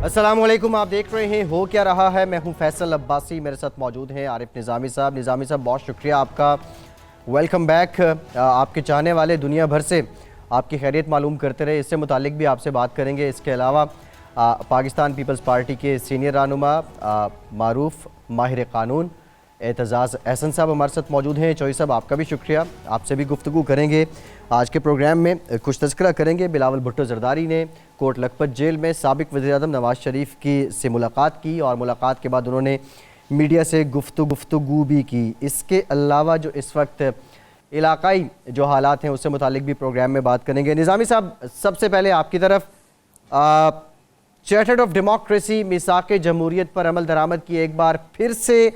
السلام علیکم، آپ دیکھ رہے ہیں ہو کیا رہا ہے۔ میں ہوں فیصل عباسی، میرے ساتھ موجود ہیں عارف نظامی صاحب۔ نظامی صاحب بہت شکریہ آپ کا، ویلکم بیک۔ آپ کے چاہنے والے دنیا بھر سے آپ کی خیریت معلوم کرتے رہے، اس سے متعلق بھی آپ سے بات کریں گے۔ اس کے علاوہ پاکستان پیپلز پارٹی کے سینئر رہنما معروف ماہر قانون اعتزاز احسن صاحب ہمارے ساتھ موجود ہیں۔ چوہی صاحب آپ کا بھی شکریہ، آپ سے بھی گفتگو کریں گے آج کے پروگرام میں۔ کچھ تذکرہ کریں گے، بلاول بھٹو زرداری نے کوٹ لکھپت جیل میں سابق وزیر اعظم نواز شریف سے ملاقات کی، اور ملاقات کے بعد انہوں نے میڈیا سے گفتگو بھی کی۔ اس کے علاوہ جو اس وقت علاقائی جو حالات ہیں اس سے متعلق بھی پروگرام میں بات کریں گے۔ نظامی صاحب سب سے پہلے آپ کی طرف، چارٹر آف ڈیموکریسی میثاق جمہوریت پر عمل درآمد کی ایک بار پھر سے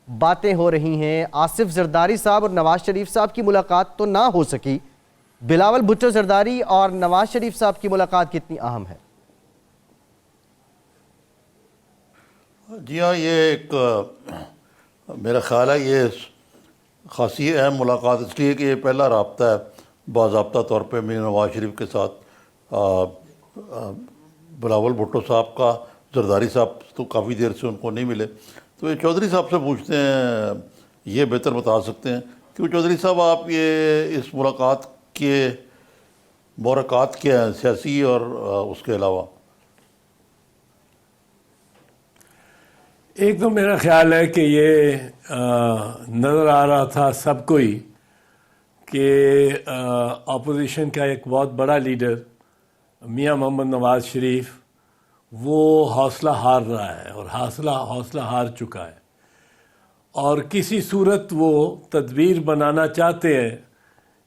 باتیں ہو رہی ہیں۔ آصف زرداری صاحب اور نواز شریف صاحب کی ملاقات تو نہ ہو سکی، بلاول بھٹو زرداری اور نواز شریف صاحب کی ملاقات کتنی اہم ہے؟ جی ہاں، یہ ایک میرا خیال ہے یہ خاصی اہم ملاقات اس لیے کہ یہ پہلا رابطہ ہے باضابطہ طور پہ میر نواز شریف کے ساتھ۔ بلاول بھٹو صاحب کا، زرداری صاحب تو کافی دیر سے ان کو نہیں ملے، تو یہ چودھری صاحب سے پوچھتے ہیں، یہ بہتر بتا سکتے ہیں کہ چودھری صاحب آپ یہ اس ملاقات کے محرکات کیا ہیں سیاسی اور اس کے علاوہ؟ ایک تو میرا خیال ہے کہ یہ نظر آ رہا تھا سب کو ہی کہ اپوزیشن کا ایک بہت بڑا لیڈر میاں محمد نواز شریف وہ حوصلہ ہار رہا ہے، اور حوصلہ ہار چکا ہے، اور کسی صورت وہ تدبیر بنانا چاہتے ہیں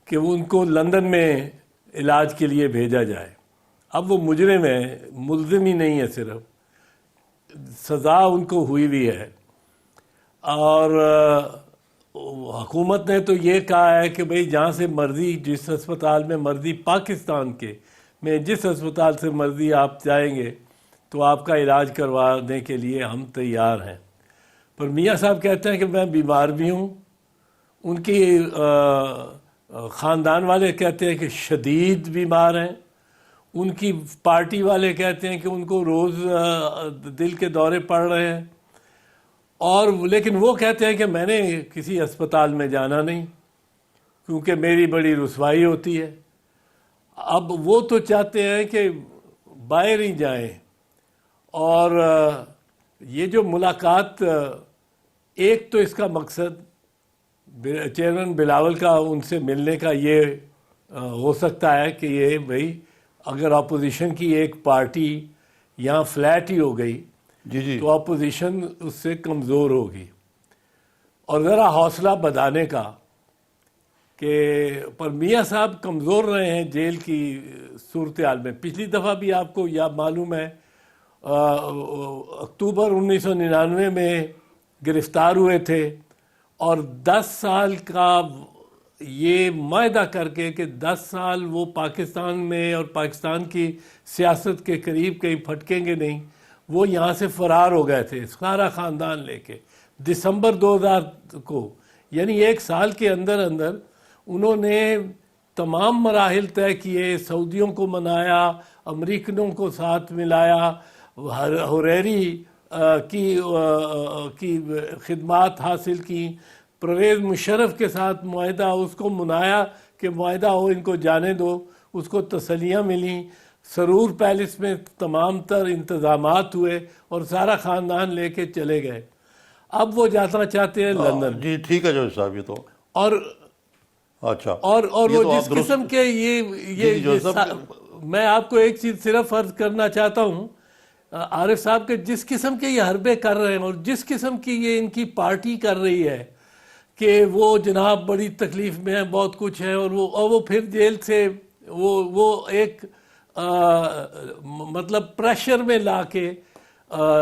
کہ ان کو لندن میں علاج کے لیے بھیجا جائے۔ اب وہ مجرم ہے، ملزم ہی نہیں ہے، صرف سزا ان کو ہوئی بھی ہے، اور حکومت نے تو یہ کہا ہے کہ بھئی جہاں سے مرضی، جس اسپتال میں مرضی، پاکستان کے میں جس اسپتال سے مرضی آپ جائیں گے تو آپ کا علاج کروانے کے لیے ہم تیار ہیں۔ پر میاں صاحب کہتے ہیں کہ میں بیمار بھی ہوں، ان کی خاندان والے کہتے ہیں کہ شدید بیمار ہیں، ان کی پارٹی والے کہتے ہیں کہ ان کو روز دل کے دورے پڑ رہے ہیں، اور لیکن وہ کہتے ہیں کہ میں نے کسی اسپتال میں جانا نہیں کیونکہ میری بڑی رسوائی ہوتی ہے۔ اب وہ تو چاہتے ہیں کہ باہر ہی جائیں، اور یہ جو ملاقات، ایک تو اس کا مقصد چیئرمین بلاول کا ان سے ملنے کا یہ ہو سکتا ہے کہ یہ بھئی اگر اپوزیشن کی ایک پارٹی یہاں فلیٹ ہی ہو گئی جی تو اپوزیشن اس سے کمزور ہوگی، اور ذرا حوصلہ بڑھانے کا کہ پر میاں صاحب کمزور رہے ہیں جیل کی صورتحال میں۔ پچھلی دفعہ بھی آپ کو یا معلوم ہے اکتوبر 1999 میں گرفتار ہوئے تھے، اور 10 سال کا یہ معاہدہ کر کے کہ 10 سال وہ پاکستان میں اور پاکستان کی سیاست کے قریب کہیں پھٹکیں گے نہیں، وہ یہاں سے فرار ہو گئے تھے سارا خاندان لے کے دسمبر 2000 کو، یعنی 1 سال کے اندر انہوں نے تمام مراحل طے کیے، سعودیوں کو منایا، امریکنوں کو ساتھ ملایا، حریری کی خدمات حاصل کی، پرویز مشرف کے ساتھ معاہدہ، اس کو منایا کہ معاہدہ ہو، ان کو جانے دو، اس کو تسلیاں ملیں، سرور پیلس میں تمام تر انتظامات ہوئے، اور سارا خاندان لے کے چلے گئے۔ اب وہ جانا چاہتے ہیں لندن۔ جی ٹھیک ہے جو صاحب، یہ تو اور اچھا، اور وہ جس قسم کے میں آپ کو ایک چیز صرف عرض کرنا چاہتا ہوں عارف صاحب، کہ جس قسم کے یہ حربے کر رہے ہیں اور جس قسم کی یہ ان کی پارٹی کر رہی ہے کہ وہ جناب بڑی تکلیف میں ہیں، بہت کچھ ہے، اور وہ پھر جیل سے وہ ایک مطلب پریشر میں لا کے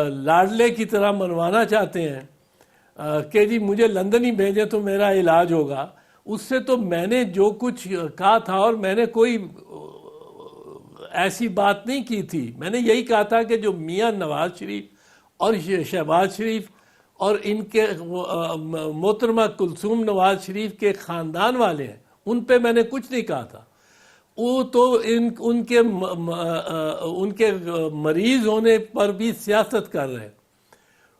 لاڈلے کی طرح منوانا چاہتے ہیں کہ جی مجھے لندن ہی بھیجیں تو میرا علاج ہوگا۔ اس سے تو میں نے جو کچھ کہا تھا، اور میں نے کوئی ایسی بات نہیں کی تھی، میں نے یہی کہا تھا کہ جو میاں نواز شریف اور شہباز شریف اور ان کے محترمہ کلثوم نواز شریف کے خاندان والے ہیں، ان پہ میں نے کچھ نہیں کہا تھا۔ وہ تو ان کے مریض ہونے پر بھی سیاست کر رہے ہیں.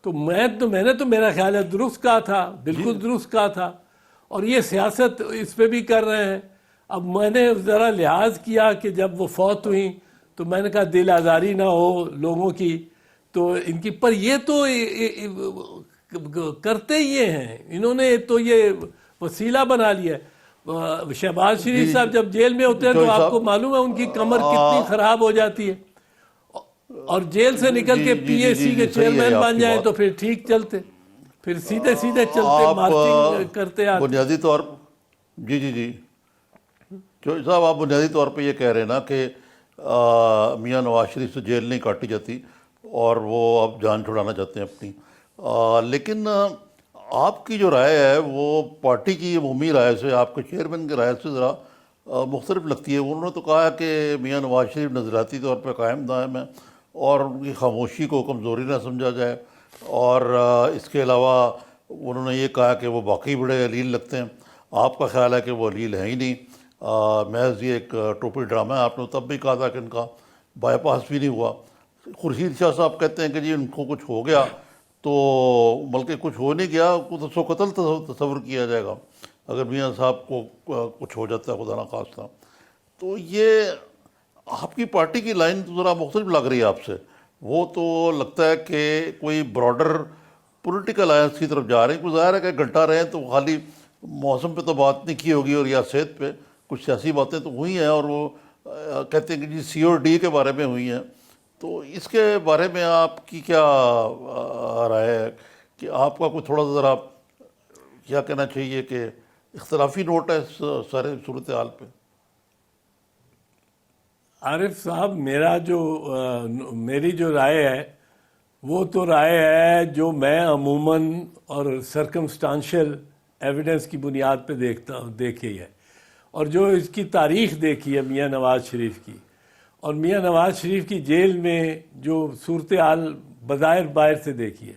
تو میں نے تو میرا خیال ہے درست کہا تھا، بالکل درست کہا تھا، اور یہ سیاست اس پہ بھی کر رہے ہیں. اب میں نے ذرا لحاظ کیا کہ جب وہ فوت ہوئیں تو میں نے کہا دل آزاری نہ ہو لوگوں کی، تو ان کی پر یہ تو کرتے یہ ہیں، انہوں نے تو یہ وسیلہ بنا لیا ہے. شہباز شریف صاحب جب جیل میں ہوتے ہیں تو آپ کو معلوم ہے ان کی کمر کتنی خراب ہو جاتی ہے، اور جیل سے نکل کے پی ایس سی کے چیئرمین بن جائیں تو پھر ٹھیک چلتے، پھر سیدھے چلتے، مارچنگ کرتے آتے. بنیادی طور جی چوہدری صاحب، آپ بنیادی طور پہ یہ کہہ رہے ہیں نا کہ میاں نواز شریف سے جیل نہیں کاٹی جاتی اور وہ اب جان چھڑانا چاہتے ہیں اپنی، لیکن آپ کی جو رائے ہے وہ پارٹی کی عمومی رائے سے، آپ کے چیئرمین کی رائے سے ذرا مختلف لگتی ہے. انہوں نے تو کہا ہے کہ میاں نواز شریف نظریاتی طور پہ قائم دائم ہے اور ان کی خاموشی کو کمزوری نہ سمجھا جائے، اور اس کے علاوہ انہوں نے یہ کہا کہ وہ باقی بڑے علیل لگتے ہیں. آپ کا خیال ہے کہ وہ علیل ہیں ہی نہیں، محض یہ ایک ٹوپی ڈرامہ ہے. آپ نے تب بھی کہا تھا کہ ان کا بائی پاس بھی نہیں ہوا. خورشید شاہ صاحب کہتے ہیں کہ جی ان کو کچھ ہو گیا تو بلکہ کچھ ہو نہیں گیا، کچھ سو قتل تصور کیا جائے گا اگر میاں صاحب کو کچھ ہو جاتا ہے خدا نخواستہ. تو یہ آپ کی پارٹی کی لائن تو ذرا مختلف لگ رہی ہے آپ سے. وہ تو لگتا ہے کہ کوئی براڈر پولیٹیکل الائنس کی طرف جا رہے ہیں. کوئی ظاہر ہے کہ گھنٹہ رہے تو خالی موسم پہ تو بات نہیں کی ہوگی اور یا صحت پہ کچھ سیاسی باتیں تو ہوئی ہیں، اور وہ کہتے ہیں کہ جی سی اور ڈی کے بارے میں ہوئی ہیں. تو اس کے بارے میں آپ کی کیا رائے ہے کہ آپ کا کوئی تھوڑا سا ذرا کیا کہنا چاہیے کہ اختلافی نوٹ ہے اس سارے صورتحال پہ؟ عارف صاحب، میری جو رائے ہے وہ تو رائے ہے جو میں عموماً اور سرکمسٹانشل ایویڈنس کی بنیاد پہ دیکھی ہے، اور جو اس کی تاریخ دیکھی ہے میاں نواز شریف کی، اور میاں نواز شریف کی جیل میں جو صورتحال بظاہر باہر سے دیکھی ہے.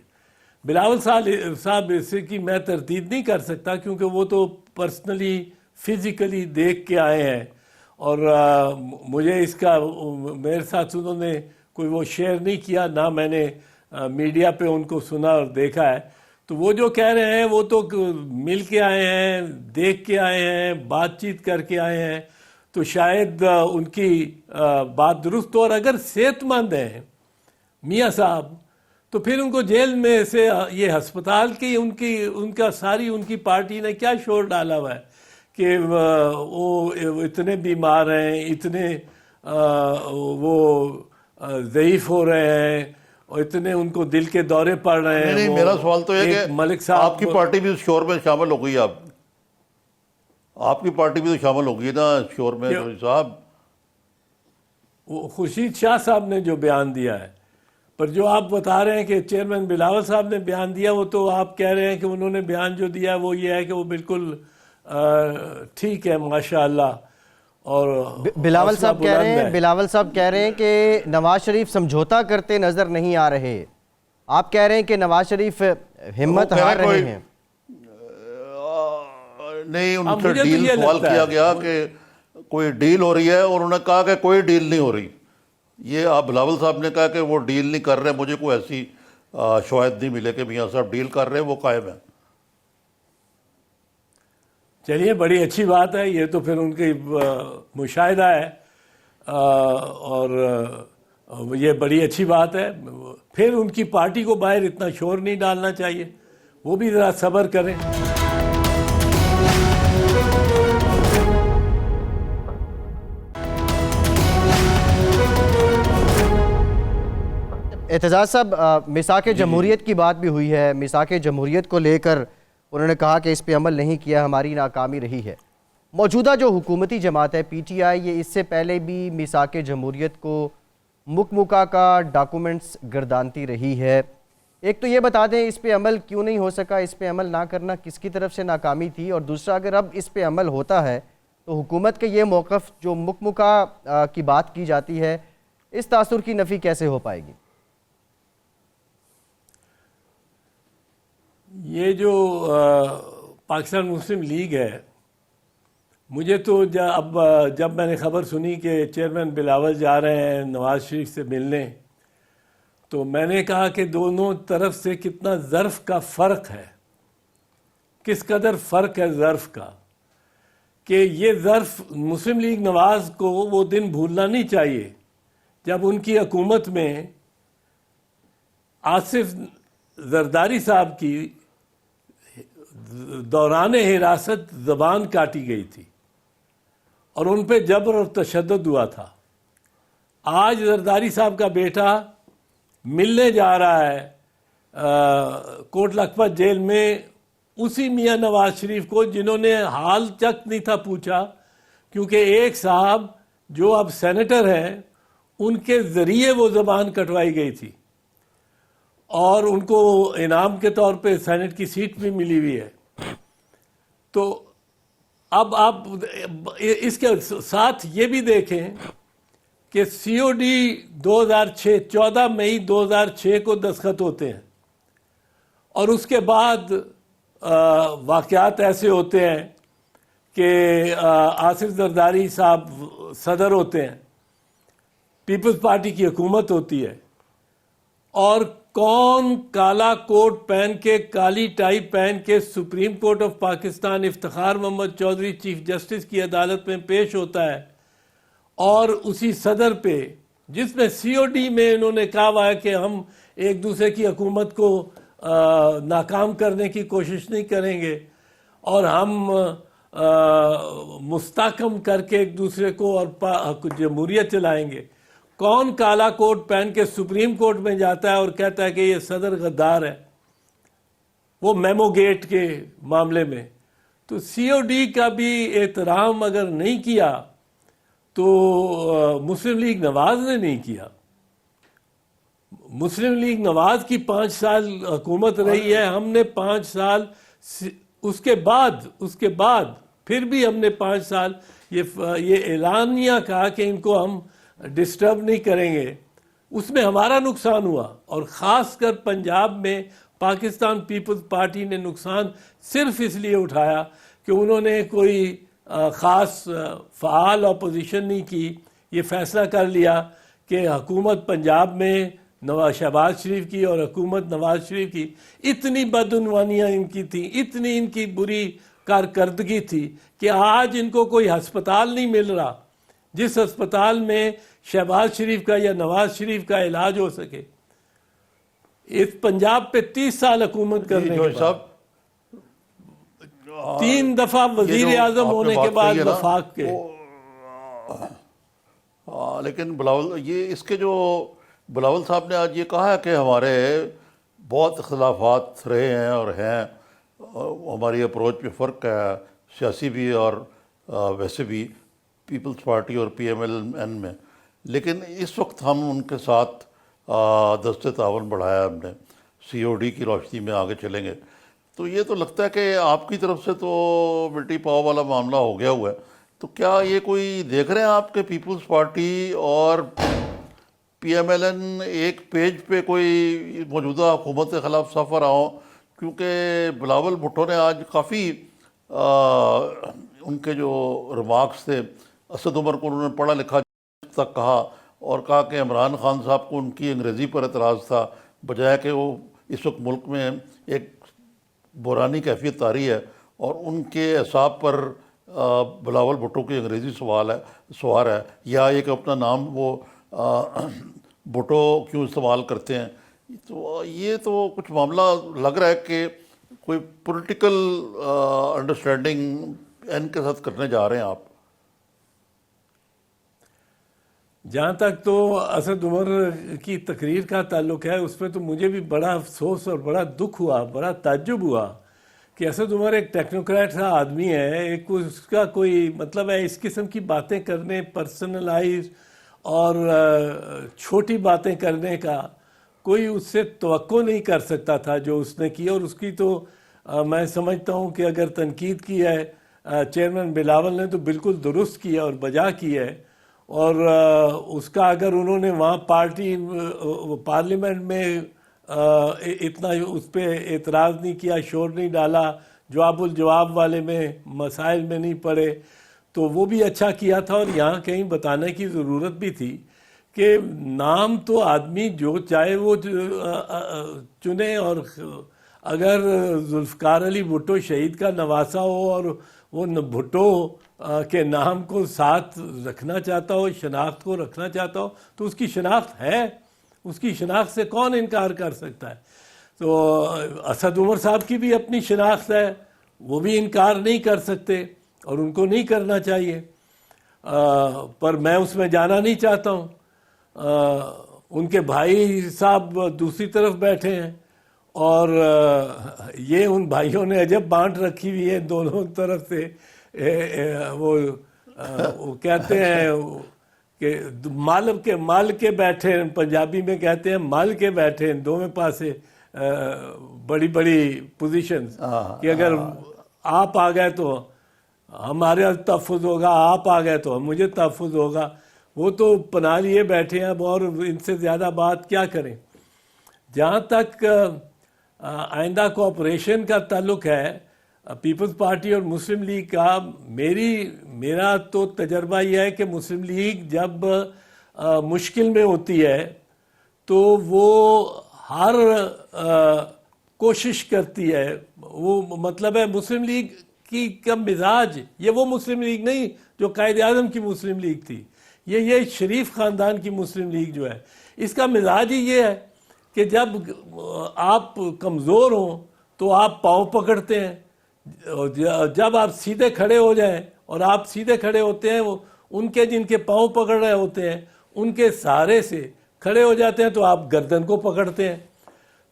بلاول صاحب اس کی میں تردید نہیں کر سکتا کیونکہ وہ تو پرسنلی فزیکلی دیکھ کے آئے ہیں، اور مجھے اس کا میرے ساتھ انہوں نے کوئی وہ شیئر نہیں کیا، نہ میں نے میڈیا پہ ان کو سنا اور دیکھا ہے. تو وہ جو کہہ رہے ہیں وہ تو مل کے آئے ہیں، دیکھ کے آئے ہیں، بات چیت کر کے آئے ہیں، تو شاید ان کی بات درست ہو. اور اگر صحت مند ہیں میاں صاحب تو پھر ان کو جیل میں سے یہ ہسپتال کی ان کا ساری ان کی پارٹی نے کیا شور ڈالا ہوا ہے کہ وہ اتنے بیمار ہیں، اتنے وہ ضعیف ہو رہے ہیں، اور اتنے ان کو دل کے دورے پڑ رہے ہیں. نہیں، میرا سوال تو ہے کہ ملک صاحب آپ کی پارٹی بھی اس شور میں شامل ہو گئی. آپ کی پارٹی بھی تو شامل ہو گئی نا اس شور میں صاحب. خورشید شاہ صاحب نے جو بیان دیا ہے، پر جو آپ بتا رہے ہیں کہ چیئرمین بلاول صاحب نے بیان دیا، وہ تو آپ کہہ رہے ہیں کہ انہوں نے بیان جو دیا وہ یہ ہے کہ وہ بالکل ٹھیک ہے ماشاءاللہ. اور بلاول صاحب کہہ رہے ہیں کہ نواز شریف سمجھوتا کرتے نظر نہیں آ رہے. آپ کہہ رہے ہیں کہ نواز شریف ہمت ہار رہے ہیں. نہیں، ان سے ڈیل سوال کیا گیا کہ کوئی ڈیل ہو رہی ہے، اور انہوں نے کہا کہ کوئی ڈیل نہیں ہو رہی. یہ آپ بلاول صاحب نے کہا کہ وہ ڈیل نہیں کر رہے، مجھے کوئی ایسی شواہد نہیں ملے کہ میاں صاحب ڈیل کر رہے ہیں، وہ قائم ہے. چلیے، بڑی اچھی بات ہے، یہ تو پھر ان کی مشاہدہ ہے، اور یہ بڑی اچھی بات ہے. پھر ان کی پارٹی کو باہر اتنا شور نہیں ڈالنا چاہیے، وہ بھی ذرا صبر کریں. اعتزاز صاحب، میثاق جمہوریت کی بات بھی ہوئی ہے. میثاق جمہوریت کو لے کر انہوں نے کہا کہ اس پہ عمل نہیں کیا، ہماری ناکامی رہی ہے. موجودہ جو حکومتی جماعت ہے پی ٹی آئی، یہ اس سے پہلے بھی میثاق جمہوریت کو مکمکا کا ڈاکومنٹس گردانتی رہی ہے. ایک تو یہ بتا دیں اس پہ عمل کیوں نہیں ہو سکا، اس پہ عمل نہ کرنا کس کی طرف سے ناکامی تھی، اور دوسرا اگر اب اس پہ عمل ہوتا ہے تو حکومت کا یہ موقف جو مکمکا کی بات کی جاتی ہے، اس تاثر کی نفی کیسے ہو پائے گی؟ یہ جو پاکستان مسلم لیگ ہے مجھے تو جب میں نے خبر سنی کہ چیئرمین بلاول جا رہے ہیں نواز شریف سے ملنے، تو میں نے کہا کہ دونوں طرف سے کتنا ظرف کا فرق ہے، کس قدر فرق ہے ظرف کا، کہ یہ ظرف مسلم لیگ نواز کو وہ دن بھولنا نہیں چاہیے جب ان کی حکومت میں آصف زرداری صاحب کی دوران حراست زبان کاٹی گئی تھی اور ان پہ جبر اور تشدد ہوا تھا۔ آج زرداری صاحب کا بیٹا ملنے جا رہا ہے کوٹ لکھپت جیل میں اسی میاں نواز شریف کو جنہوں نے حال تک نہیں تھا پوچھا، کیونکہ ایک صاحب جو اب سینیٹر ہیں ان کے ذریعے وہ زبان کٹوائی گئی تھی اور ان کو انعام کے طور پہ سینٹ کی سیٹ بھی ملی ہوئی ہے۔ تو اب آپ اس کے ساتھ یہ بھی دیکھیں کہ سی او ڈی 2006 14 مئی 2006 کو دستخط ہوتے ہیں اور اس کے بعد واقعات ایسے ہوتے ہیں کہ آصف زرداری صاحب صدر ہوتے ہیں، پیپلز پارٹی کی حکومت ہوتی ہے، اور کون کالا کوٹ پہن کے کالی ٹائی پہن کے supreme court of Pakistan Iftikhar Muhammad Chaudhry chief justice کی عدالت میں پیش ہوتا ہے اور اسی صدر پہ، جس میں سی او ڈی میں انہوں نے کہا ہوا ہے کہ ہم ایک دوسرے کی حکومت کو ناکام کرنے کی کوشش نہیں کریں گے اور ہم مستحکم کر کے ایک دوسرے کو اور جمہوریت چلائیں گے، کون کالا کوٹ پہن کے سپریم کورٹ میں جاتا ہے اور کہتا ہے کہ یہ صدر غدار ہے، وہ میمو گیٹ کے معاملے میں؟ تو سی او ڈی کا بھی احترام اگر نہیں کیا تو مسلم لیگ نواز نے نہیں کیا۔ مسلم لیگ نواز کی 5 سال حکومت رہی ہے، ہم نے 5 سال اس کے بعد پھر بھی ہم نے 5 سال یہ اعلانیہ کہا کہ ان کو ہم ڈسٹرب نہیں کریں گے، اس میں ہمارا نقصان ہوا، اور خاص کر پنجاب میں پاکستان پیپلز پارٹی نے نقصان صرف اس لیے اٹھایا کہ انہوں نے کوئی خاص فعال اپوزیشن نہیں کی، یہ فیصلہ کر لیا کہ حکومت پنجاب میں شہباز شریف کی اور حکومت نواز شریف کی اتنی بدعنوانیاں ان کی تھیں، اتنی ان کی بری کارکردگی تھی کہ آج ان کو کوئی ہسپتال نہیں مل رہا جس ہسپتال میں شہباز شریف کا یا نواز شریف کا علاج ہو سکے۔ اس پنجاب پہ 30 سال حکومت کرنے کے بعد 3 دفعہ وزیر اعظم ہونے کے بعد وفاق کے، لیکن اس کے جو بلاول صاحب نے آج یہ کہا ہے کہ ہمارے بہت اختلافات رہے ہیں اور ہیں، ہماری اپروچ پہ فرق ہے سیاسی بھی اور ویسے بھی پیپلز پارٹی اور پی ایم ایل این میں، لیکن اس وقت ہم ان کے ساتھ دست تعاون بڑھایا ہم نے، سی او ڈی کی روشنی میں آگے چلیں گے۔ تو یہ تو لگتا ہے کہ آپ کی طرف سے تو ملٹی پاور والا معاملہ ہو گیا ہوا ہے، تو کیا یہ کوئی دیکھ رہے ہیں آپ کے پیپلز پارٹی اور پی ایم ایل این ایک پیج پہ کوئی موجودہ حکومت کے خلاف صف رہا ہوں؟ کیونکہ بلاول بھٹو نے آج کافی ان کے جو ریمارکس تھے، اسد عمر کو انہوں نے پڑھا لکھا تک کہا اور کہا کہ عمران خان صاحب کو ان کی انگریزی پر اعتراض تھا، بجائے کہ وہ اس وقت ملک میں ایک بحرانی کیفیت طاری ہے اور ان کے اعصاب پر بلاول بھٹو کی انگریزی سوار ہے، یا ایک اپنا نام وہ بھٹو کیوں استعمال کرتے ہیں۔ تو یہ تو کچھ معاملہ لگ رہا ہے کہ کوئی پولیٹیکل انڈرسٹینڈنگ ان کے ساتھ کرنے جا رہے ہیں آپ۔ جہاں تک تو اسد عمر کی تقریر کا تعلق ہے، اس پہ تو مجھے بھی بڑا افسوس اور بڑا دکھ ہوا، بڑا تعجب ہوا کہ اسد عمر ایک ٹیکنوکریٹ سا آدمی ہے، ایک اس کا کوئی مطلب ہے اس قسم کی باتیں کرنے، پرسنلائز اور چھوٹی باتیں کرنے کا کوئی اس سے توقع نہیں کر سکتا تھا جو اس نے کی، اور اس کی تو میں سمجھتا ہوں کہ اگر تنقید کی ہے چیئرمین بلاول نے تو بالکل درست کیا اور بجا کی ہے، اور اس کا اگر انہوں نے وہاں پارلیمنٹ میں اتنا اس پہ اعتراض نہیں کیا، شور نہیں ڈالا، جواب الجواب والے میں مسائل میں نہیں پڑے، تو وہ بھی اچھا کیا تھا. اور یہاں کہیں بتانے کی ضرورت بھی تھی کہ نام تو آدمی جو چاہے وہ چنے, اور اگر ذوالفقار علی بھٹو شہید کا نواسہ ہو اور وہ بھٹو کے نام کو ساتھ رکھنا چاہتا ہو, شناخت کو رکھنا چاہتا ہو, تو اس کی شناخت ہے, اس کی شناخت سے کون انکار کر سکتا ہے. تو اسد عمر صاحب کی بھی اپنی شناخت ہے, وہ بھی انکار نہیں کر سکتے اور ان کو نہیں کرنا چاہیے, پر میں اس میں جانا نہیں چاہتا ہوں. ان کے بھائی صاحب دوسری طرف بیٹھے ہیں اور یہ ان بھائیوں نے عجب بانٹ رکھی ہوئی ہے دونوں طرف سے. وہ کہتے ہیں کہ مال کے بیٹھے, پنجابی میں کہتے ہیں مال کے بیٹھے, دونوں پاسے بڑی بڑی پوزیشنز, کہ اگر آپ آ گئے تو ہمارے تحفظ ہوگا, آپ آ گئے تو مجھے تحفظ ہوگا. وہ تو پناہ لیے بیٹھے ہیں اب, اور ان سے زیادہ بات کیا کریں. جہاں تک آئندہ کوآپریشن کا تعلق ہے پیپلز پارٹی اور مسلم لیگ کا, میرا تو تجربہ یہ ہے کہ مسلم لیگ جب مشکل میں ہوتی ہے تو وہ ہر کوشش کرتی ہے. وہ مطلب ہے مسلم لیگ کا مزاج, یہ وہ مسلم لیگ نہیں جو قائد اعظم کی مسلم لیگ تھی, یہ شریف خاندان کی مسلم لیگ جو ہے, اس کا مزاج ہی یہ ہے کہ جب آپ کمزور ہوں تو آپ پاؤں پکڑتے ہیں, جب آپ سیدھے کھڑے ہو جائیں, اور آپ سیدھے کھڑے ہوتے ہیں, وہ ان کے جن کے پاؤں پکڑ رہے ہوتے ہیں ان کے سہارے سے کھڑے ہو جاتے ہیں تو آپ گردن کو پکڑتے ہیں.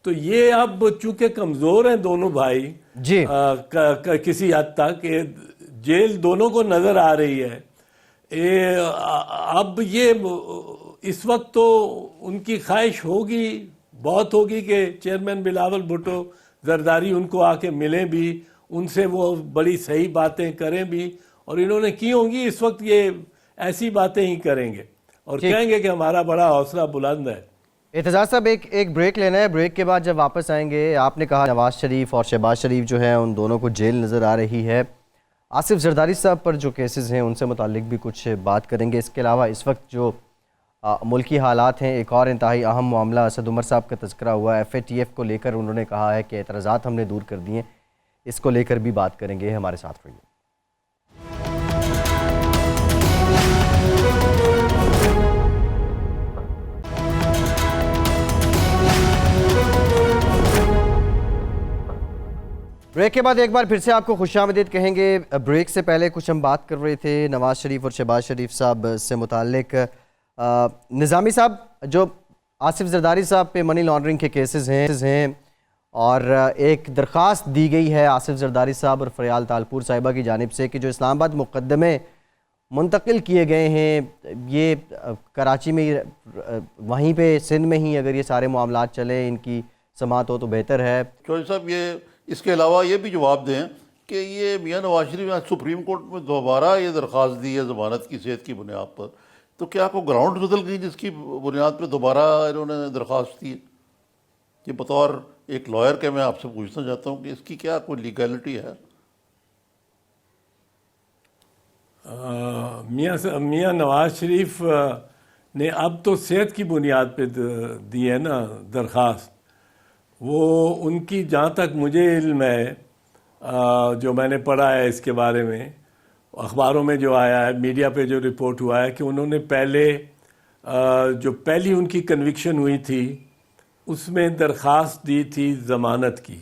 تو یہ اب چونکہ کمزور ہیں دونوں بھائی جی کسی حد تک, جیل دونوں کو نظر آ رہی ہے, اب یہ اس وقت تو ان کی خواہش بہت ہوگی کہ چیئرمین بلاول بھٹو زرداری ان کو آ کے ملیں بھی, ان سے وہ بڑی صحیح باتیں کریں بھی, اور انہوں نے کی ہوں گی. اس وقت یہ ایسی باتیں ہی کریں گے اور کہیں گے کہ ہمارا بڑا حوصلہ بلند ہے. اعتزاز صاحب ایک بریک لینا ہے, بریک کے بعد جب واپس آئیں گے, آپ نے کہا نواز شریف اور شہباز شریف جو ہیں ان دونوں کو جیل نظر آ رہی ہے, آصف زرداری صاحب پر جو کیسز ہیں ان سے متعلق بھی کچھ بات کریں گے. اس کے علاوہ اس وقت جو ملکی حالات ہیں, ایک اور انتہائی اہم معاملہ اسد عمر صاحب کا تذکرہ ہوا ہے, FATF کو لے کر انہوں نے کہا ہے کہ اعتراضات ہم نے دور کر دیے, اس کو لے کر بھی بات کریں گے. ہمارے ساتھ رہیے. بریک کے بعد ایک بار پھر سے آپ کو خوش آمدید کہیں گے. بریک سے پہلے کچھ ہم بات کر رہے تھے نواز شریف اور شہباز شریف صاحب سے متعلق. نظامی صاحب, جو آصف زرداری صاحب پہ منی لانڈرنگ کے کیسز ہیں اور ایک درخواست دی گئی ہے آصف زرداری صاحب اور فریال تالپور صاحبہ کی جانب سے کہ جو اسلام آباد مقدمے منتقل کیے گئے ہیں, یہ کراچی میں وہیں پہ سندھ میں ہی اگر یہ سارے معاملات چلیں, ان کی سماعت ہو تو بہتر ہے. چودھری صاحب, یہ اس کے علاوہ یہ بھی جواب دیں کہ یہ میاں نواز شریف نے سپریم کورٹ میں دوبارہ یہ درخواست دی ہے ضمانت کی صحت کی بنیاد پر, تو کیا کوئی گراؤنڈ بدل گئی جس کی بنیاد پہ دوبارہ انہوں نے درخواست دی ہے؟ یہ بطور ایک لائر کے میں آپ سے پوچھنا چاہتا ہوں کہ اس کی کیا کوئی لیگلٹی ہے؟ میاں نواز شریف نے اب تو صحت کی بنیاد پہ دی ہے نا درخواست. وہ ان کی جہاں تک مجھے علم ہے, جو میں نے پڑھا ہے اس کے بارے میں, اخباروں میں جو آیا ہے, میڈیا پہ جو رپورٹ ہوا ہے, کہ انہوں نے پہلے جو پہلی ان کی کنوکشن ہوئی تھی اس میں درخواست دی تھی ضمانت کی,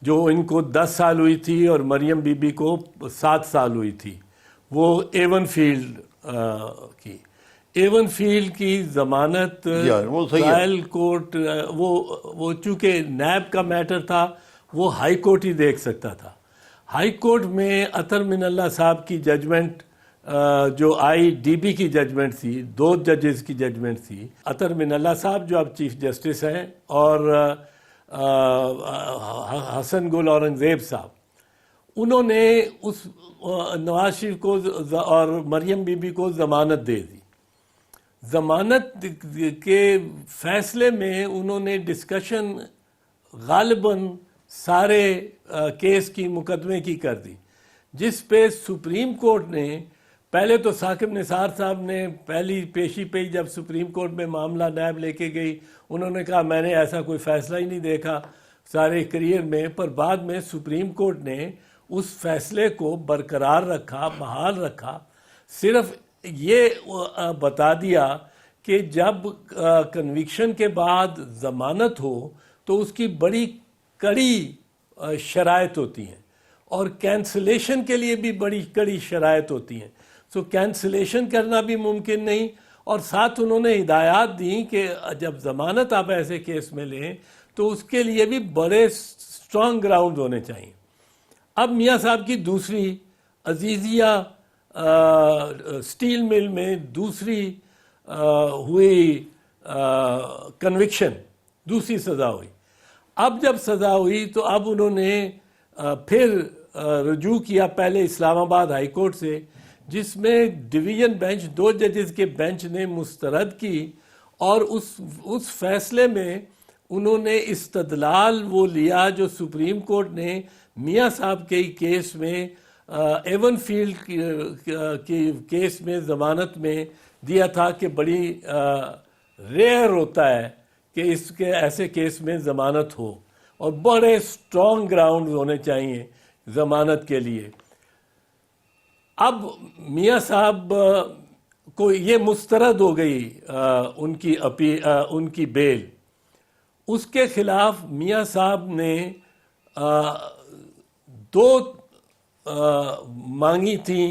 جو ان کو 10 سال ہوئی تھی اور مریم بی بی کو 7 سال ہوئی تھی. وہ ایون فیلڈ کی ایون فیلڈ کی ضمانت ٹرائل کورٹ, وہ چونکہ نیب کا میٹر تھا وہ ہائی کورٹ ہی دیکھ سکتا تھا. ہائی کورٹ میں اطہر من اللہ صاحب کی ججمنٹ, جو IDB کی ججمنٹ تھی, 2 ججز کی ججمنٹ تھی, اطہر من اللہ صاحب جو اب چیف جسٹس ہیں, اور حسن گل اورنگزیب صاحب, انہوں نے اس نواز شریف کو اور مریم بی بی کو ضمانت دے دی. ضمانت کے فیصلے میں انہوں نے ڈسکشن غالباً سارے کیس کی مقدمے کی کر دی, جس پہ سپریم کورٹ نے پہلے تو ثاقب نثار صاحب نے پہلی پیشی پہ جب سپریم کورٹ میں معاملہ نیب لے کے گئی، انہوں نے کہا میں نے ایسا کوئی فیصلہ ہی نہیں دیکھا سارے کریئر میں، پر بعد میں سپریم کورٹ نے اس فیصلے کو برقرار رکھا، بحال رکھا، صرف یہ بتا دیا کہ جب کنوکشن کے بعد ضمانت ہو تو اس کی بڑی کڑی شرائط ہوتی ہیں، اور کینسلیشن کے لیے بھی بڑی کڑی شرائط ہوتی ہیں، سو کینسلیشن کرنا بھی ممکن نہیں، اور ساتھ انہوں نے ہدایات دیں کہ جب ضمانت آپ ایسے کیس میں لیں تو اس کے لیے بھی بڑے اسٹرانگ گراؤنڈ ہونے چاہیے۔ اب میاں صاحب کی دوسری عزیزیہ سٹیل مل میں دوسری ہوئی کنوکشن، دوسری سزا ہوئی۔ اب جب سزا ہوئی تو اب انہوں نے پھر رجوع کیا پہلے اسلام آباد ہائی کورٹ سے، جس میں ڈویژن بینچ 2 ججز کے بینچ نے مسترد کی، اور اس فیصلے میں انہوں نے استدلال وہ لیا جو سپریم کورٹ نے میاں صاحب کے کیس میں ایون فیلڈ کی کیس میں ضمانت میں دیا تھا کہ بڑی ریئر ہوتا ہے کہ اس کے ایسے کیس میں ضمانت ہو، اور بڑے اسٹرانگ گراؤنڈ ہونے چاہیے ضمانت کے لیے۔ اب میاں صاحب کو یہ مسترد ہو گئی ان کی بیل، اس کے خلاف میاں صاحب نے 2 مانگی تھیں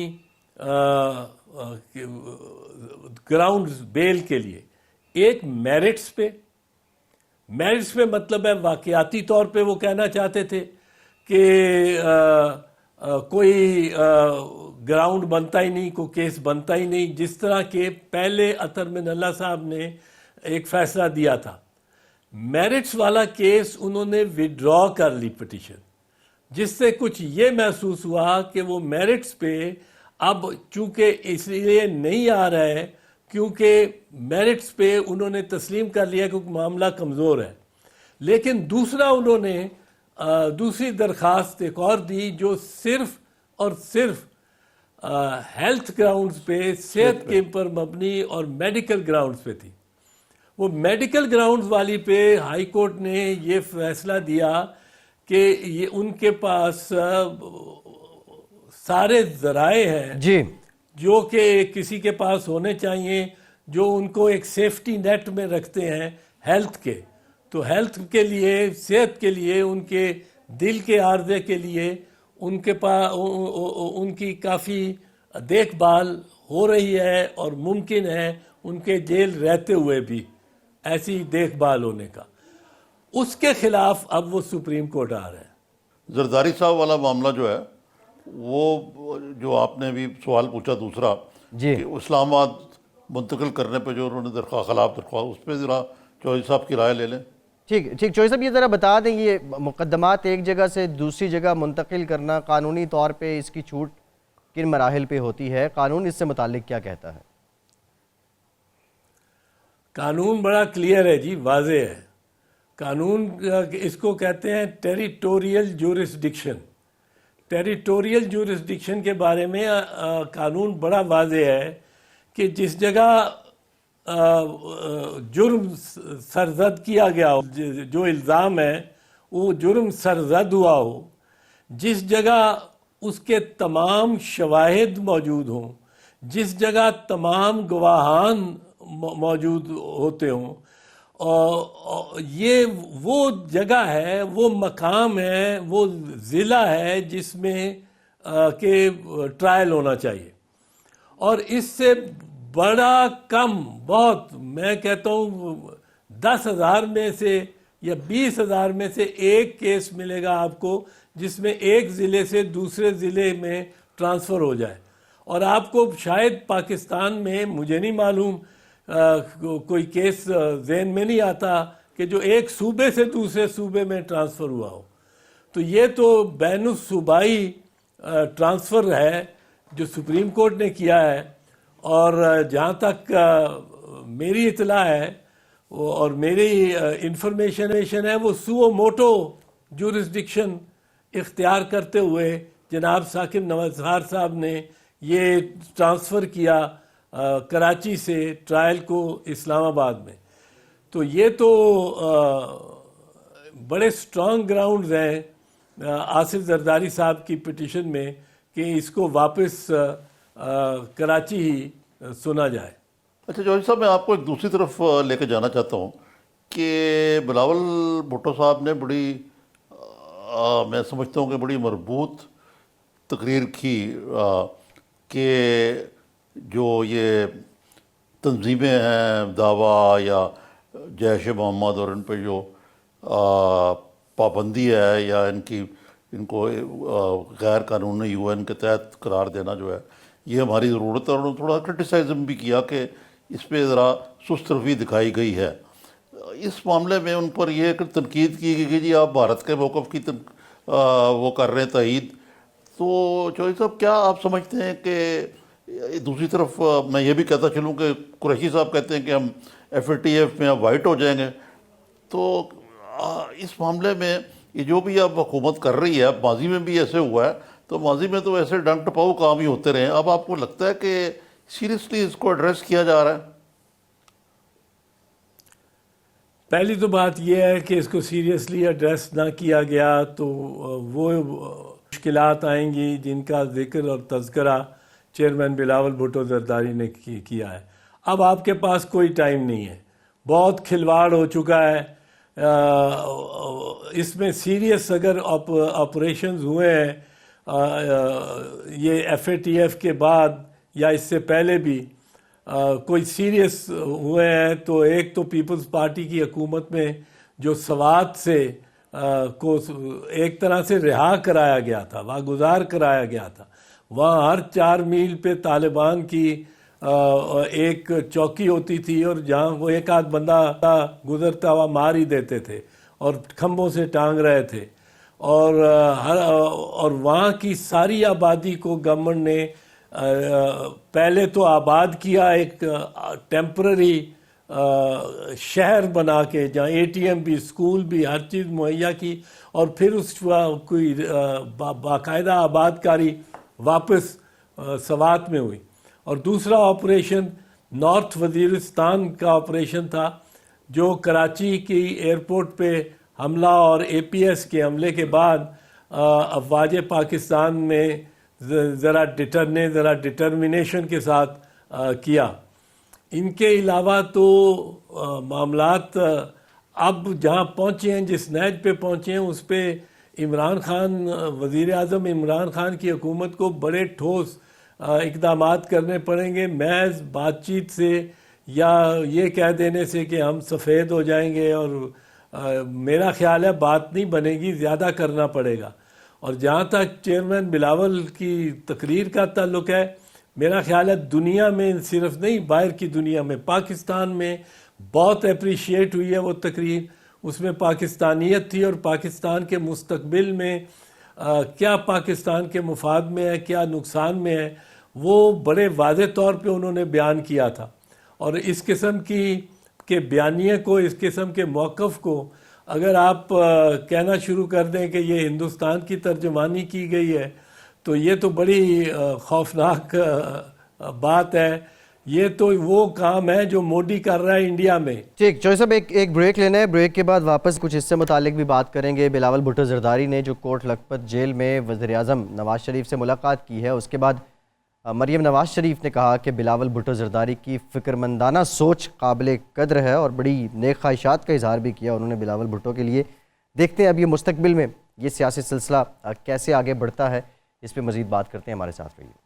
گراؤنڈز بیل کے لیے، ایک میرٹس پہ مطلب ہے واقعاتی طور پہ وہ کہنا چاہتے تھے کہ کوئی گراؤنڈ بنتا ہی نہیں، کوئی کیس بنتا ہی نہیں، جس طرح کہ پہلے اطہر من اللہ صاحب نے ایک فیصلہ دیا تھا۔ میرٹس والا کیس انہوں نے وڈرا کر لی پٹیشن، جس سے کچھ یہ محسوس ہوا کہ وہ میرٹس پہ اب چونکہ اس لیے نہیں آ رہا ہے کیونکہ میرٹس پہ انہوں نے تسلیم کر لیا کہ معاملہ کمزور ہے، لیکن دوسرا انہوں نے دوسری درخواست ایک اور دی جو صرف اور صرف ہیلتھ گراؤنڈز پہ، صحت کے پر مبنی اور میڈیکل گراؤنڈز پہ تھی۔ وہ میڈیکل گراؤنڈز والی پہ ہائی کورٹ نے یہ فیصلہ دیا کہ یہ ان کے پاس سارے ذرائع ہیں جی جو کہ کسی کے پاس ہونے چاہیے، جو ان کو ایک سیفٹی نیٹ میں رکھتے ہیں ہیلتھ کے، تو ہیلتھ کے لیے، صحت کے لیے، ان کے دل کے عارضے کے لیے ان کے پاس ان کی کافی دیکھ بھال ہو رہی ہے، اور ممکن ہے ان کے جیل رہتے ہوئے بھی ایسی دیکھ بھال ہونے کا۔ اس کے خلاف اب وہ سپریم کورٹ آ رہے ہیں۔ زرداری صاحب والا معاملہ جو ہے، وہ جو آپ نے بھی سوال پوچھا دوسرا جی کہ اسلام آباد منتقل کرنے پہ جو انہوں نے خلاف درخواست، اس پہ ذرا چودھری صاحب کی رائے لے لیں۔ ٹھیک چوہدری صاحب، یہ ذرا بتا دیں یہ مقدمات ایک جگہ سے دوسری جگہ منتقل کرنا قانونی طور پہ اس کی چھوٹ کن مراحل پہ ہوتی ہے؟ قانون اس سے متعلق کیا کہتا ہے؟ قانون بڑا کلیئر ہے جی، واضح ہے۔ قانون اس کو کہتے ہیں ٹیریٹوریل جورسڈکشن۔ ٹیریٹوریل جورسڈکشن کے بارے میں قانون بڑا واضح ہے کہ جس جگہ جرم سرزد کیا گیا ہو، جو الزام ہے وہ جرم سرزد ہوا ہو، جس جگہ اس کے تمام شواہد موجود ہوں، جس جگہ تمام گواہان موجود ہوتے ہوں، یہ وہ جگہ ہے، وہ مقام ہے، وہ ضلع ہے جس میں کہ ٹرائل ہونا چاہیے۔ اور اس سے بڑا کم، بہت، میں کہتا ہوں 10,000 میں سے یا 20,000 میں سے ایک کیس ملے گا آپ کو جس میں ایک ضلع سے دوسرے ضلع میں ٹرانسفر ہو جائے۔ اور آپ کو شاید پاکستان میں، مجھے نہیں معلوم، کوئی کیس ذہن میں نہیں آتا کہ جو ایک صوبے سے دوسرے صوبے میں ٹرانسفر ہوا ہو۔ تو یہ تو بین الصوبائی ٹرانسفر ہے جو سپریم کورٹ نے کیا ہے، اور جہاں تک میری اطلاع ہے اور میری انفارمیشن ہے، وہ سو موٹو جورسڈکشن اختیار کرتے ہوئے جناب ثاقب نثار صاحب نے یہ ٹرانسفر کیا کراچی سے ٹرائل کو اسلام آباد میں. تو یہ تو بڑے سٹرونگ گراؤنڈز ہیں آصف زرداری صاحب کی پٹیشن میں کہ اس کو واپس کراچی ہی سنا جائے. اچھا جوہری صاحب، میں آپ کو ایک دوسری طرف لے کے جانا چاہتا ہوں کہ بلاول بھٹو صاحب نے بڑی میں سمجھتا ہوں کہ بڑی مربوط تقریر کی کہ جو یہ تنظیمیں ہیں دعویٰ یا جیش محمد اور ان پہ جو پابندی ہے یا ان کو غیر قانونی یو این کے تحت قرار دینا جو ہے یہ ہماری ضرورت ہے، اور انہوں نے تھوڑا کرٹیسائزم بھی کیا کہ اس پہ ذرا سست روی دکھائی گئی ہے. اس معاملے میں ان پر یہ تنقید کی گئی کہ جی آپ بھارت کے موقف کی وہ کر رہے ہیں تائید. تو چودھری صاحب، کیا آپ سمجھتے ہیں کہ دوسری طرف میں یہ بھی کہتا چلوں کہ قریشی صاحب کہتے ہیں کہ ہم ایف اے ٹی ایف میں اب وائٹ ہو جائیں گے، تو اس معاملے میں یہ جو بھی اب حکومت کر رہی ہے، اب ماضی میں بھی ایسے ہوا ہے، تو ماضی میں تو ایسے ڈنگ ٹپاؤ کام ہی ہوتے رہے ہیں، اب آپ کو لگتا ہے کہ سیریسلی اس کو ایڈریس کیا جا رہا ہے؟ پہلی تو بات یہ ہے کہ اس کو سیریسلی ایڈریس نہ کیا گیا تو وہ مشکلات آئیں گی جن کا ذکر اور تذکرہ چیئرمین بلاول بھٹو زرداری نے کیا ہے. اب آپ کے پاس کوئی ٹائم نہیں ہے، بہت کھلواڑ ہو چکا ہے. اس میں سیریس اگر آپریشنز ہوئے ہیں یہ ایف اے ٹی ایف کے بعد یا اس سے پہلے بھی کوئی سیریس ہوئے ہیں، تو ایک تو پیپلز پارٹی کی حکومت میں جو سوات سے کو ایک طرح سے رہا کرایا گیا تھا، واگزار کرایا گیا تھا. وہاں ہر 4 میل پہ طالبان کی ایک چوکی ہوتی تھی، اور جہاں وہ ایک آدھ بندہ گزرتا ہوا مار ہی دیتے تھے اور کھمبوں سے ٹانگ رہے تھے. اور وہاں کی ساری آبادی کو گورنمنٹ نے پہلے تو آباد کیا، ایک ٹیمپرری شہر بنا کے جہاں اے ٹی ایم بھی، اسکول بھی، ہر چیز مہیا کی، اور پھر اس کوئی باقاعدہ آباد کاری واپس سوات میں ہوئی. اور دوسرا آپریشن نارتھ وزیرستان کا آپریشن تھا، جو کراچی کی ایئرپورٹ پہ حملہ اور اے پی ایس کے حملے کے بعد افواج پاکستان میں ذرا ڈٹرمنیشن کے ساتھ کیا. ان کے علاوہ تو معاملات اب جہاں پہنچے ہیں، جس نہج پہ پہنچے ہیں، اس پہ عمران خان، وزیر اعظم عمران خان کی حکومت کو بڑے ٹھوس اقدامات کرنے پڑیں گے. محض بات چیت سے یا یہ کہہ دینے سے کہ ہم سفید ہو جائیں گے، اور میرا خیال ہے بات نہیں بنے گی، زیادہ کرنا پڑے گا. اور جہاں تک چیئرمین بلاول کی تقریر کا تعلق ہے، میرا خیال ہے دنیا میں صرف نہیں، باہر کی دنیا میں، پاکستان میں بہت اپریشیٹ ہوئی ہے وہ تقریر. اس میں پاکستانیت تھی، اور پاکستان کے مستقبل میں کیا پاکستان کے مفاد میں ہے، کیا نقصان میں ہے، وہ بڑے واضح طور پہ انہوں نے بیان کیا تھا. اور اس قسم کے بیانیے کو، اس قسم کے موقف کو اگر آپ کہنا شروع کر دیں کہ یہ ہندوستان کی ترجمانی کی گئی ہے، تو یہ تو بڑی خوفناک بات ہے. یہ تو وہ کام ہے جو مودی کر رہا ہے انڈیا میں. ٹھیک چوہری صاحب، ایک بریک لینا ہے، بریک کے بعد واپس کچھ اس سے متعلق بھی بات کریں گے. بلاول بھٹو زرداری نے جو کوٹ لکھپت جیل میں وزیر اعظم نواز شریف سے ملاقات کی ہے، اس کے بعد مریم نواز شریف نے کہا کہ بلاول بھٹو زرداری کی فکرمندانہ سوچ قابل قدر ہے، اور بڑی نیک خواہشات کا اظہار بھی کیا انہوں نے بلاول بھٹو کے لیے. دیکھتے ہیں اب یہ مستقبل میں یہ سیاسی سلسلہ کیسے آگے بڑھتا ہے، اس پہ مزید بات کرتے ہیں. ہمارے ساتھ رہیے.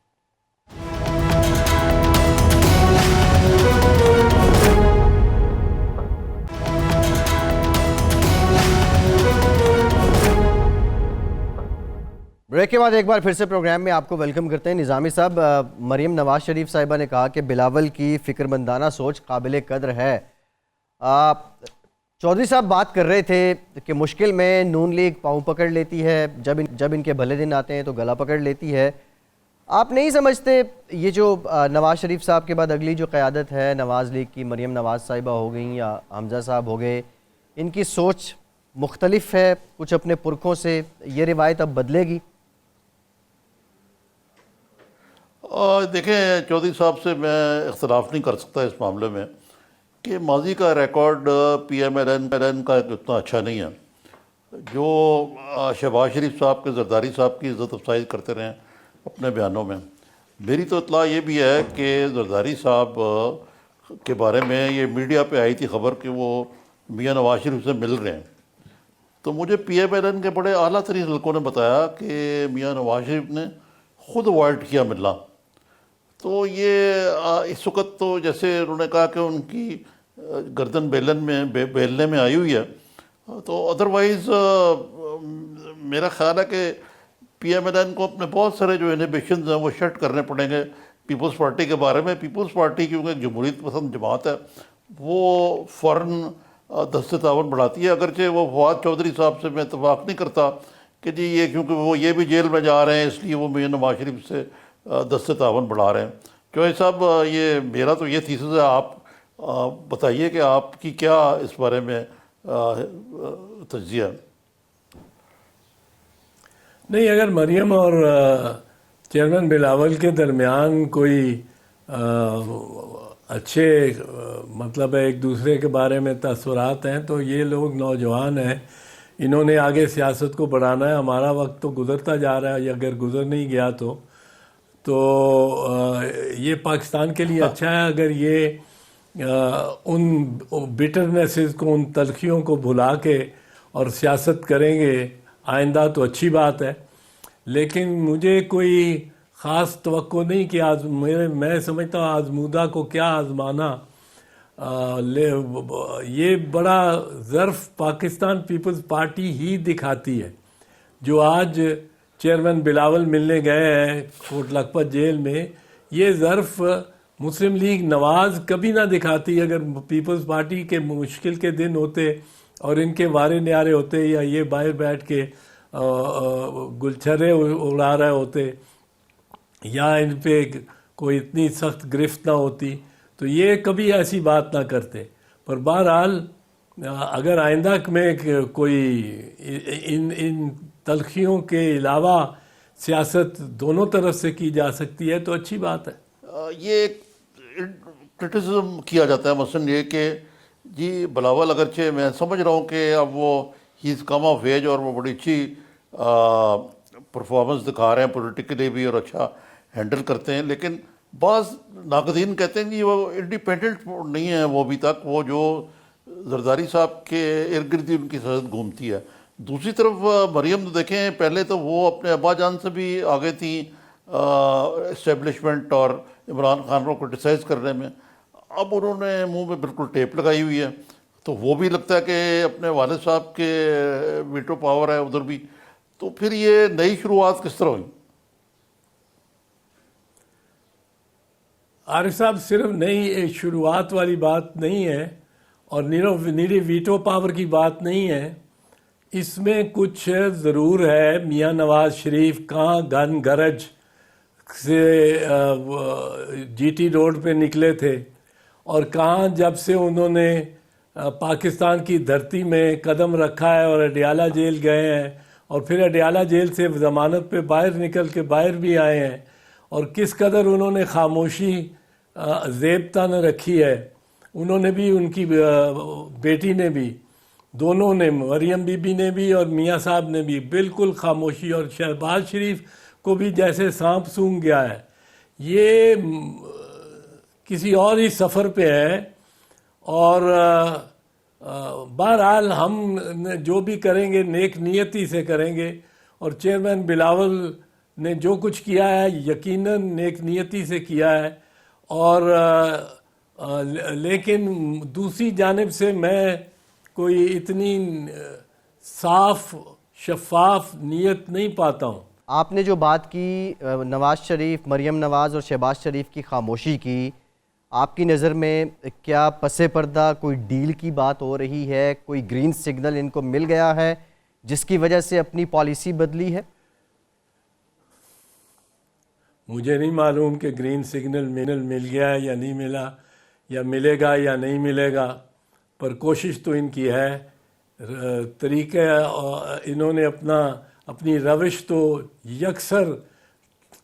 بریک کے بعد ایک بار پھر سے پروگرام میں آپ کو ویلکم کرتے ہیں. نظامی صاحب، مریم نواز شریف صاحبہ نے کہا کہ بلاول کی فکرمندانہ سوچ قابل قدر ہے. چودھری صاحب بات کر رہے تھے کہ مشکل میں نون لیگ پاؤں پکڑ لیتی ہے، جب ان کے بھلے دن آتے ہیں تو گلا پکڑ لیتی ہے. آپ نہیں سمجھتے یہ جو نواز شریف صاحب کے بعد اگلی جو قیادت ہے نواز لیگ کی، مریم نواز صاحبہ ہو گئیں یا حمزہ صاحب ہو گئے، ان کی سوچ مختلف ہے کچھ اپنے پرکھوں سے، یہ روایت اب بدلے گی؟ دیکھیں چودھری صاحب سے میں اختلاف نہیں کر سکتا اس معاملے میں کہ ماضی کا record P M L N کا اتنا اچھا نہیں ہے. جو شہباز شریف صاحب کے زرداری صاحب کی عزت افزائی کرتے رہے اپنے بیانوں میں. میری تو اطلاع یہ بھی ہے کہ زرداری صاحب کے بارے میں یہ میڈیا پہ آئی تھی خبر کہ وہ میاں نواز شریف سے مل رہے ہیں. تو مجھے پی ایم ایل این کے بڑے اعلیٰ ترین حلقوں نے بتایا کہ میاں نواز شریف نے خود اوائڈ کیا ملنا. تو یہ اس وقت تو جیسے انہوں نے کہا کہ ان کی گردن بیلنے میں آئی ہوئی ہے. تو ادروائز میرا خیال ہے کہ پی ایم ایل این کو اپنے بہت سارے جو انہیبیشنز ہیں وہ شٹ کرنے پڑیں گے پیپلز پارٹی کے بارے میں. پیپلز پارٹی کیونکہ ایک جمہوریت پسند جماعت ہے, وہ فوراً دست تعاون بڑھاتی ہے. اگرچہ وہ فواد چودھری صاحب سے میں اتفاق نہیں کرتا کہ جی یہ کیونکہ وہ یہ بھی جیل میں جا رہے ہیں اس لیے وہ میاں نواز شریف سے دست تعاون بڑھا رہے ہیں. چودھری صاحب یہ میرا تو یہ تھیسس ہے, آپ بتائیے کہ آپ کی کیا اس بارے میں تجزیہ ہے؟ نہیں, اگر مریم اور چیئرمین بلاول کے درمیان کوئی اچھے مطلب ایک دوسرے کے بارے میں تاثرات ہیں تو یہ لوگ نوجوان ہیں, انہوں نے آگے سیاست کو بڑھانا ہے. ہمارا وقت تو گزرتا جا رہا ہے, اگر گزر نہیں گیا تو یہ پاکستان کے لیے اچھا ہے اگر یہ ان بٹرنیسز کو, ان تلخیوں کو بھلا کے اور سیاست کریں گے آئندہ تو اچھی بات ہے. لیکن مجھے کوئی خاص توقع نہیں کہ میں سمجھتا ہوں آزمودہ کو کیا آزمانا. یہ بڑا ظرف پاکستان پیپلز پارٹی ہی دکھاتی ہے. جو آج چیئرمین بلاول ملنے گئے ہیں کوٹ لکھپت جیل میں, یہ ظرف مسلم لیگ نواز کبھی نہ دکھاتی. اگر پیپلز پارٹی کے مشکل کے دن ہوتے اور ان کے وارے نیارے ہوتے یا یہ باہر بیٹھ کے گلچھرے اڑا رہے ہوتے یا ان پہ کوئی اتنی سخت گرفت نہ ہوتی تو یہ کبھی ایسی بات نہ کرتے. پر بہرحال اگر آئندہ میں کوئی ان تلخیوں کے علاوہ سیاست دونوں طرف سے کی جا سکتی ہے تو اچھی بات ہے. یہ کرٹیسزم کیا جاتا ہے مثلاً یہ کہ جی بلاول اگرچہ میں سمجھ رہا ہوں کہ اب وہ ہی از کم آف ایج اور وہ بڑی اچھی پرفارمنس دکھا رہے ہیں پولیٹیکلی بھی اور اچھا ہینڈل کرتے ہیں, لیکن بعض ناقدین کہتے ہیں کہ وہ انڈیپینڈنٹ نہیں ہے وہ ابھی تک, وہ جو زرداری صاحب کے ارد گرد ان کی سیاست گھومتی ہے. دوسری طرف مریم تو دیکھیں پہلے تو وہ اپنے ابا جان سے بھی آگے تھیں اسٹیبلشمنٹ اور عمران خان کو کرٹیسائز کرنے میں. اب انہوں نے منہ میں بالکل ٹیپ لگائی ہوئی ہے, تو وہ بھی لگتا ہے کہ اپنے والد صاحب کے ویٹو پاور ہے ادھر بھی. تو پھر یہ نئی شروعات کس طرح ہوئی؟ عارف صاحب صرف نئی شروعات والی بات نہیں ہے اور نیری ویٹو پاور کی بات نہیں ہے. اس میں کچھ ضرور ہے. میاں نواز شریف کہاں گن گرج سے جی ٹی روڈ پہ نکلے تھے اور کہاں جب سے انہوں نے پاکستان کی دھرتی میں قدم رکھا ہے اور اڈیالہ جیل گئے ہیں اور پھر اڈیالہ جیل سے ضمانت پہ باہر نکل کے باہر بھی آئے ہیں, اور کس قدر انہوں نے خاموشی زیب تن رکھی ہے. انہوں نے بھی, ان کی بیٹی نے بھی, دونوں نے, مریم بی بی نے بھی اور میاں صاحب نے بھی بالکل خاموشی, اور شہباز شریف کو بھی جیسے سانپ سونگھ گیا ہے. یہ کسی اور ہی سفر پہ ہے. اور بہرحال ہم جو بھی کریں گے نیک نیتی سے کریں گے, اور چیئرمین بلاول نے جو کچھ کیا ہے یقیناً نیک نیتی سے کیا ہے. اور لیکن دوسری جانب سے میں کوئی اتنی صاف شفاف نیت نہیں پاتا ہوں. آپ نے جو بات کی نواز شریف, مریم نواز اور شہباز شریف کی خاموشی کی, آپ کی نظر میں کیا پس پردہ کوئی ڈیل کی بات ہو رہی ہے؟ کوئی گرین سگنل ان کو مل گیا ہے جس کی وجہ سے اپنی پالیسی بدلی ہے؟ مجھے نہیں معلوم کہ گرین سگنل مل گیا ہے یا نہیں ملا, یا ملے گا یا نہیں ملے گا, پر کوشش تو ان کی ہے. طریقہ انہوں نے اپنی روش تو یکسر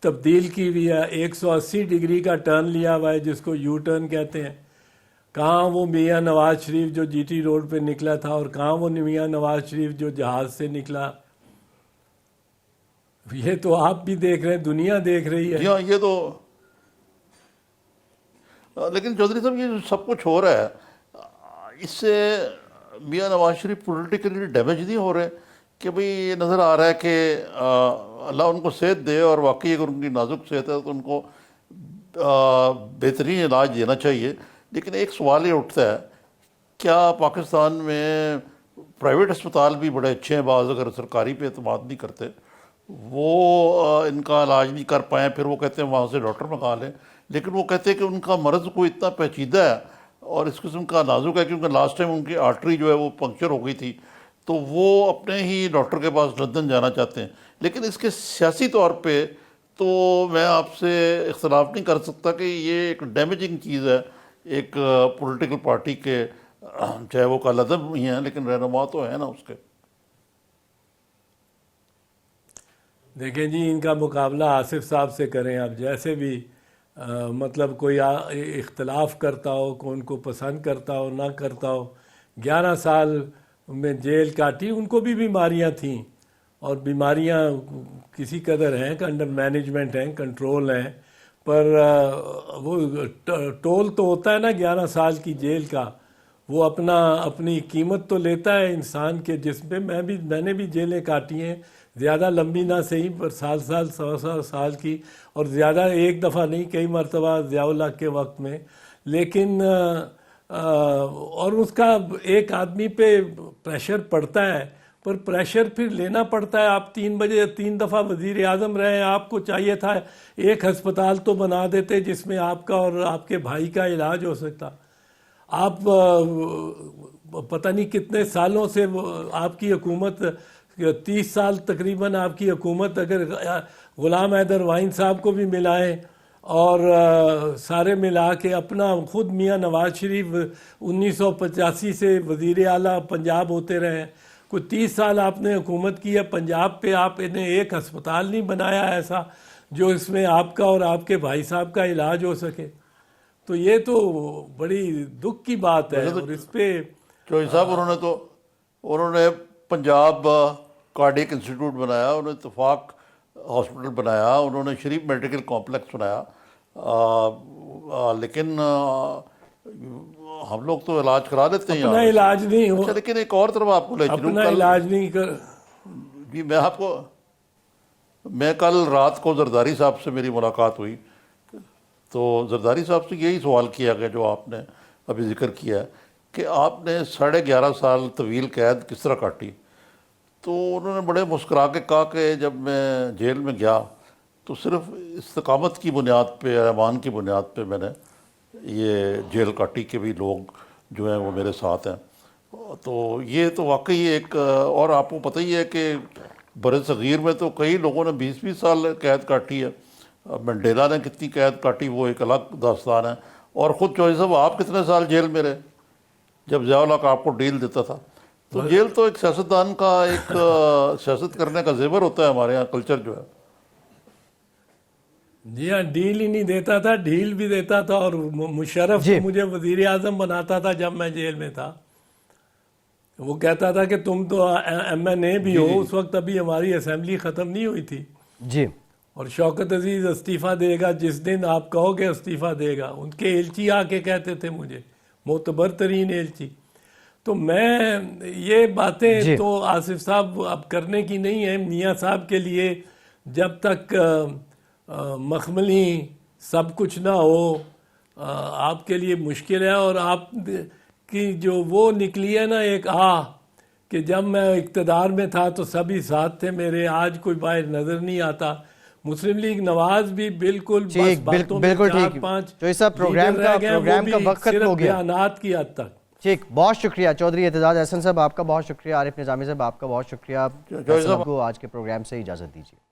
تبدیل کی ہوئی ہے، 180 ڈگری کا ٹرن لیا ہوا ہے جس کو یو ٹرن کہتے ہیں. کہاں وہ میاں نواز شریف جو جی ٹی روڈ پہ نکلا تھا، اور کہاں وہ میاں نواز شریف جو جہاز سے نکلا. یہ تو آپ بھی دیکھ رہے ہیں، دنیا دیکھ رہی ہے. جی ہاں، یہ تو لیکن چودھری صاحب یہ جو سب کچھ ہو رہا ہے، اس سے میاں نواز شریف پولیٹیکلی ڈیمیج نہیں ہو رہے؟ کہ بھئی یہ نظر آ رہا ہے کہ اللہ ان کو صحت دے، اور واقعی اگر ان کی نازک صحت ہے تو ان کو بہترین علاج دینا چاہیے. لیکن ایک سوال یہ اٹھتا ہے، کیا پاکستان میں پرائیویٹ اسپتال بھی بڑے اچھے ہیں، بعض اگر سرکاری پہ اعتماد نہیں کرتے، وہ ان کا علاج نہیں کر پائیں، پھر وہ کہتے ہیں وہاں سے ڈاکٹر منگا لیں. لیکن وہ کہتے ہیں کہ ان کا مرض کوئی اتنا پیچیدہ ہے اور اس قسم کا نازک ہے، کیونکہ لاسٹ ٹائم ان کی آرٹری جو ہے وہ پنکچر ہو گئی تھی، تو وہ اپنے ہی ڈاکٹر کے پاس لندن جانا چاہتے ہیں. لیکن اس کے سیاسی طور پہ تو میں آپ سے اختلاف نہیں کر سکتا کہ یہ ایک ڈیمیجنگ چیز ہے ایک پولیٹیکل پارٹی کے، چاہے وہ کالعدم ہی ہیں لیکن رہنما تو ہے نا اس کے. دیکھیں جی، ان کا مقابلہ آصف صاحب سے کریں آپ. جیسے بھی مطلب کوئی اختلاف کرتا ہو، کوئی ان کو پسند کرتا ہو نہ کرتا ہو، 11 سال میں جیل کاٹی. ان کو بھی بیماریاں تھیں، اور بیماریاں کسی قدر ہیں کہ انڈر مینجمنٹ ہیں، کنٹرول ہیں، پر وہ ٹول تو ہوتا ہے نا 11 سال کی جیل کا. وہ اپنی قیمت تو لیتا ہے انسان کے جسم پہ. میں نے بھی جیلیں کاٹی ہیں، زیادہ لمبی نہ صحیح، پر سال 100 سال کی، اور زیادہ ایک دفعہ نہیں، کئی مرتبہ ضیاء الحق کے وقت میں. لیکن اور اس کا ایک آدمی پہ پریشر پڑتا ہے، پر پریشر پھر لینا پڑتا ہے. آپ 3 دفعہ وزیر اعظم رہے ہیں، آپ کو چاہیے تھا ایک ہسپتال تو بنا دیتے جس میں آپ کا اور آپ کے بھائی کا علاج ہو سکتا. آپ پتہ نہیں کتنے سالوں سے آپ کی حکومت، 30 سال تقریباً آپ کی حکومت، اگر غلام حیدر وائن صاحب کو بھی ملائیں اور سارے ملا کے اپنا خود میاں نواز شریف 1985 سے وزیر اعلیٰ پنجاب ہوتے رہے ہیں، کوئی 30 سال آپ نے حکومت کی ہے پنجاب پہ، آپ نے ایک ہسپتال نہیں بنایا ایسا جو اس میں آپ کا اور آپ کے بھائی صاحب کا علاج ہو سکے. تو یہ تو بڑی دکھ کی بات ہے. اور اس پہ چوہدری صاحب انہوں نے پنجاب کارڈیک انسٹیٹیوٹ بنایا، انہوں نے اتفاق ہاسپٹل بنایا، انہوں نے شریف میڈیکل کمپلیکس بنایا. لیکن ہم لوگ تو علاج کرا لیتے ہیں، اپنا علاج نہیں ہو. لیکن ایک اور طرف آپ کو لے چلوں، اپنا علاج نہیں کر. جی میں کل رات کو زرداری صاحب سے میری ملاقات ہوئی، تو زرداری صاحب سے یہی سوال کیا گیا جو آپ نے ابھی ذکر کیا ہے کہ آپ نے 11.5 سال طویل قید کس طرح کاٹی. تو انہوں نے بڑے مسکرا کے کہا کہ جب میں جیل میں گیا تو صرف استقامت کی بنیاد پہ، ایمان کی بنیاد پہ میں نے یہ جیل کاٹی کہ بھی لوگ جو ہیں وہ میرے ساتھ ہیں. تو یہ تو واقعی ایک، اور آپ کو پتہ ہی ہے کہ بر صغیر میں تو کئی لوگوں نے 20 سال قید کاٹی ہے. منڈیلا نے کتنی قید کاٹی وہ ایک الگ داستان ہے. اور خود چوہدری صاحب آپ کتنے سال جیل میں رہے جب ضیاء الحق آپ کو ڈیل دیتا تھا؟ تو جیل تو ایک سیاستدان کا ایک سیاست کرنے کا زیور ہوتا ہے ہمارے یہاں کلچر جو ہے. جی ہاں، ڈیل ہی نہیں دیتا تھا، ڈھیل بھی دیتا تھا. اور مشرف کو مجھے وزیر اعظم بناتا تھا جب میں جیل میں تھا. وہ کہتا تھا کہ تم تو ایم این اے بھی ہو. اس وقت ابھی ہماری اسمبلی ختم نہیں ہوئی تھی. جی. اور شوکت عزیز استعفیٰ دے گا جس دن آپ کہو گے استعفیٰ دے گا. ان کے ایلچی آ کے کہتے تھے مجھے، معتبر ترین ایلچی. تو میں یہ باتیں تو آصف صاحب اب کرنے کی نہیں ہے. میاں صاحب کے لیے جب تک مخملی سب کچھ نہ ہو آپ کے لیے مشکل ہے. اور آپ کی جو وہ نکلی ہے نا ایک کہ جب میں اقتدار میں تھا تو سبھی ساتھ تھے میرے، آج کوئی باہر نظر نہیں آتا. مسلم لیگ نواز بھی بالکل بس باتوں میں 4-5 پروگرام کا وقت ختم ہو گیا، بیانات کی حد تک. ٹھیک، بہت شکریہ چودھری اعتزاز احسن صاحب، آپ کا بہت شکریہ. عارف نظامی صاحب آپ کا بہت شکریہ. کو آج کے پروگرام سے اجازت دیجیے.